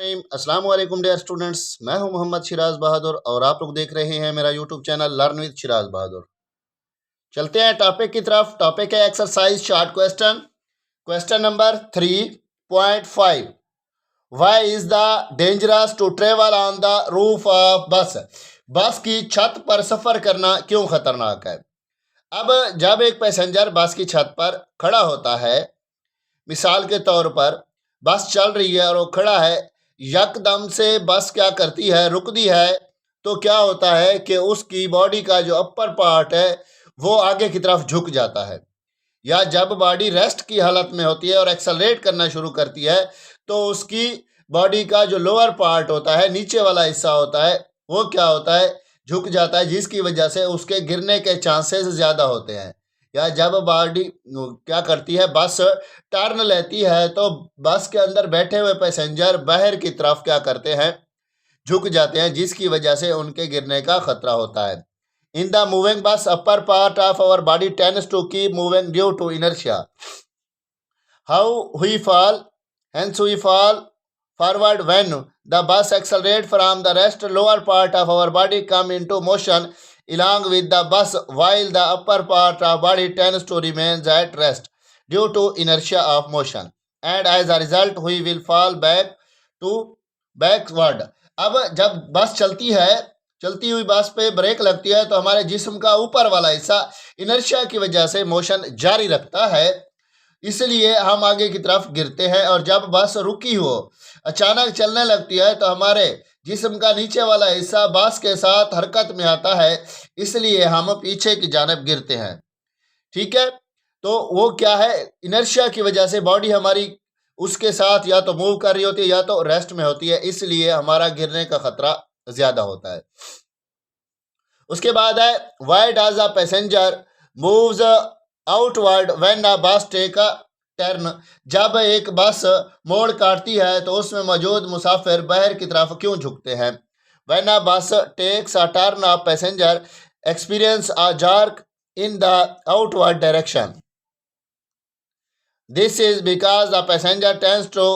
अस्सलाम वालेकुम dear students, मैं हूं मोहम्मद शिराज बहादुर और आप लोग देख रहे हैं मेरा YouTube channel learn with Shiraz Bahadur. चलते हैं टॉपिक की तरफ। टॉपिक है exercise short question. Question number 3.5, why is the dangerous to travel on the roof of bus. Bus की छत पर सफर करना क्यों खतरनाक है। अब जब एक पैसेंजर बस की छत पर खड़ा होता है, मिसाल के तौर पर बस चल रही है और वो खड़ा है, यकदम से बस क्या करती है, रुकती है, तो क्या होता है कि उसकी बॉडी का जो अपर पार्ट है वो आगे की तरफ झुक जाता है। या जब बॉडी रेस्ट की हालत में होती है और एक्सेलरेट करना शुरू करती है तो उसकी बॉडी का जो लोअर पार्ट होता है, नीचे वाला हिस्सा होता है, वो क्या होता है, झुक जाता है, जिसकी वजह से उसके गिरने के चांसेस ज़्यादा होते हैं। या जब बॉडी क्या करती है, बस टर्न लेती है, तो बस के अंदर बैठे हुए पैसेंजर बाहर की तरफ क्या करते हैं, झुक जाते हैं, जिसकी वजह से उनके गिरने का खतरा होता है। इन the moving bus upper part of our body tends to keep moving due to inertia. How we fall, hence we fall forward when the bus accelerates from the rest. Lower part of our body come into motion along with the bus while the upper part of body tends to remain at rest due to inertia of motion, and as a result we will fall back to backward. अब जब बस चलती है, चलती हुई बस पे break लगती है तो हमारे जिस्म का ऊपर वाला हिस्सा इनर्शिया की वजह से मोशन जारी रखता है, इसलिए हम आगे की तरफ गिरते हैं। और जब बस रुकी हो, अचानक चलने लगती है, तो हमारे जिस्म का नीचे वाला हिस्सा बस के साथ हरकत में आता है, इसलिए हम पीछे की जानिब गिरते हैं। ठीक है, तो वो क्या है, इनर्शिया की वजह से बॉडी हमारी उसके साथ या तो मूव कर रही होती है या तो रेस्ट में होती है, इसलिए हमारा गिरने का खतरा ज्यादा होता है। उसके बाद है, why does a passenger moves outward when a बस टेक अ टर्न। जब एक बस मोड़ काटती है तो उसमें मौजूद मुसाफिर बाहर की तरफ क्यों झुकते हैं। When a bus takes a turn a passenger experience a jerk in the outward direction. This is because the passenger tends to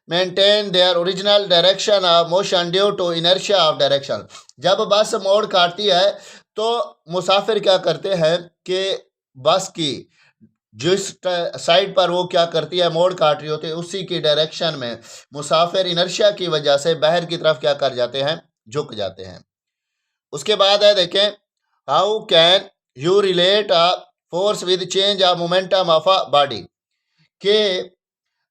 maintain their original direction of motion due to inertia of direction. जब बस मोड़ काटती है तो मुसाफिर क्या करते हैं कि बस की जिस साइड पर वो क्या करती है, मोड़ काट रही होती है, उसी की डायरेक्शन में मुसाफिर इनर्शिया की वजह से बाहर की तरफ क्या कर जाते हैं, झुक जाते हैं। उसके बाद है, देखें, how can you relate a force with change of momentum of a body. के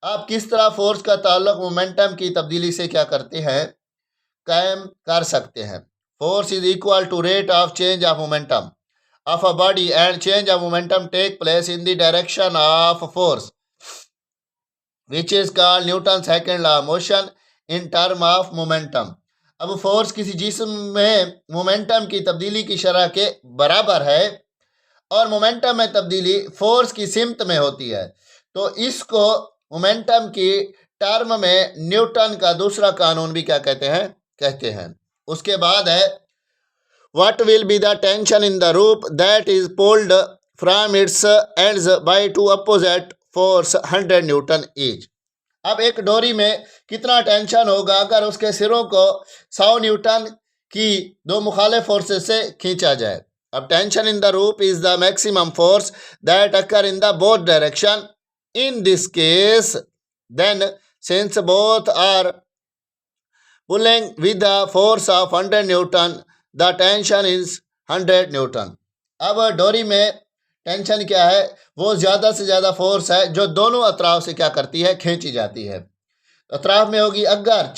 आप किस तरह फोर्स का ताल्लुक मोमेंटम की तब्दीली से क्या करते हैं, कायम कर सकते हैं। Force is equal to rate of change of momentum of a body and change of momentum take place in the direction of force which is called Newton second law of motion in term of momentum. अब force किसी जिस्म में momentum की तब्दीली की शरह के बराबर है और मोमेंटम में तब्दीली फोर्स की सिमत में होती है, तो इसको मोमेंटम की टर्म में न्यूटन का दूसरा कानून भी क्या कहते हैं। उसके बाद है, what will be the tension in the rope that is pulled from its ends by two opposite force 100 newton each. अब एक डोरी में कितना टेंशन होगा अगर उसके सिरों को 100 न्यूटन की दो मुखालिफ फोर्सेस से खींचा जाए। अब tension in the rope is the maximum force that occur in the both direction. In this case then since both are pulling with the force of 100 newton the tension is 100 newton. अब डोरी में tension क्या है, वो ज़्यादा से ज़्यादा force है जो दोनों अतराफ से क्या करती है, खींची जाती है। अतराफ में होगी, अगर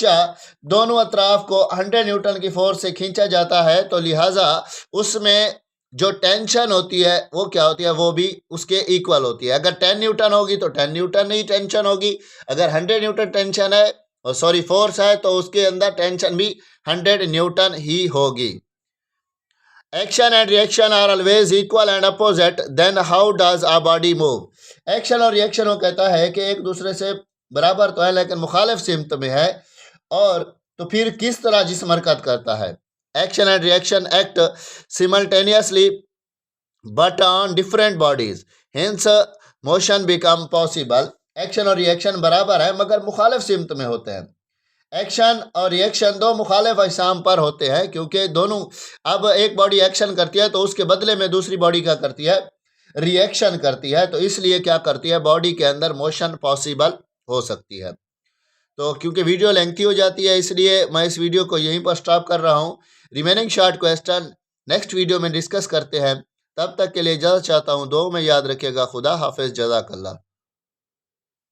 दोनों अतराफ को 100 न्यूटन की फोर्स से खींचा जाता है तो लिहाजा उसमें जो टेंशन होती है वो क्या होती है, वो भी उसके इक्वल होती है। अगर 10 न्यूटन होगी तो 10 न्यूटन ही टेंशन होगी, अगर 100 न्यूटन टेंशन है और फोर्स है तो उसके अंदर टेंशन भी 100 न्यूटन ही होगी। Action and reaction are always equal and opposite, then how does a body move. Action और रिएक्शन वो कहता है कि एक दूसरे से बराबर तो है लेकिन मुखालिफ सिमत में है, और तो फिर किस तरह जिस्म हरकत करता है। Action and reaction act simultaneously but on different bodies, hence motion become possible. Action और रिएक्शन बराबर है मगर मुखालिफ सिमत में होते हैं। एक्शन और रिएक्शन दो मुखालिफ अजसाम पर होते हैं, क्योंकि दोनों, अब एक बॉडी एक्शन करती है तो उसके बदले में दूसरी बॉडी क्या करती है, रिएक्शन करती है। तो इसलिए क्या करती है, बॉडी के अंदर मोशन पॉसिबल हो सकती है। तो क्योंकि वीडियो लेंथी हो जाती है, इसलिए मैं इस वीडियो को यहीं पर स्टॉप कर रहा हूँ। Remaining short question next video में डिस्कस करते हैं। तब तक के लिए इजाज़त चाहता हूँ। दुआ में याद रखिएगा। खुदा हाफिज़। जज़ाकल्लाह।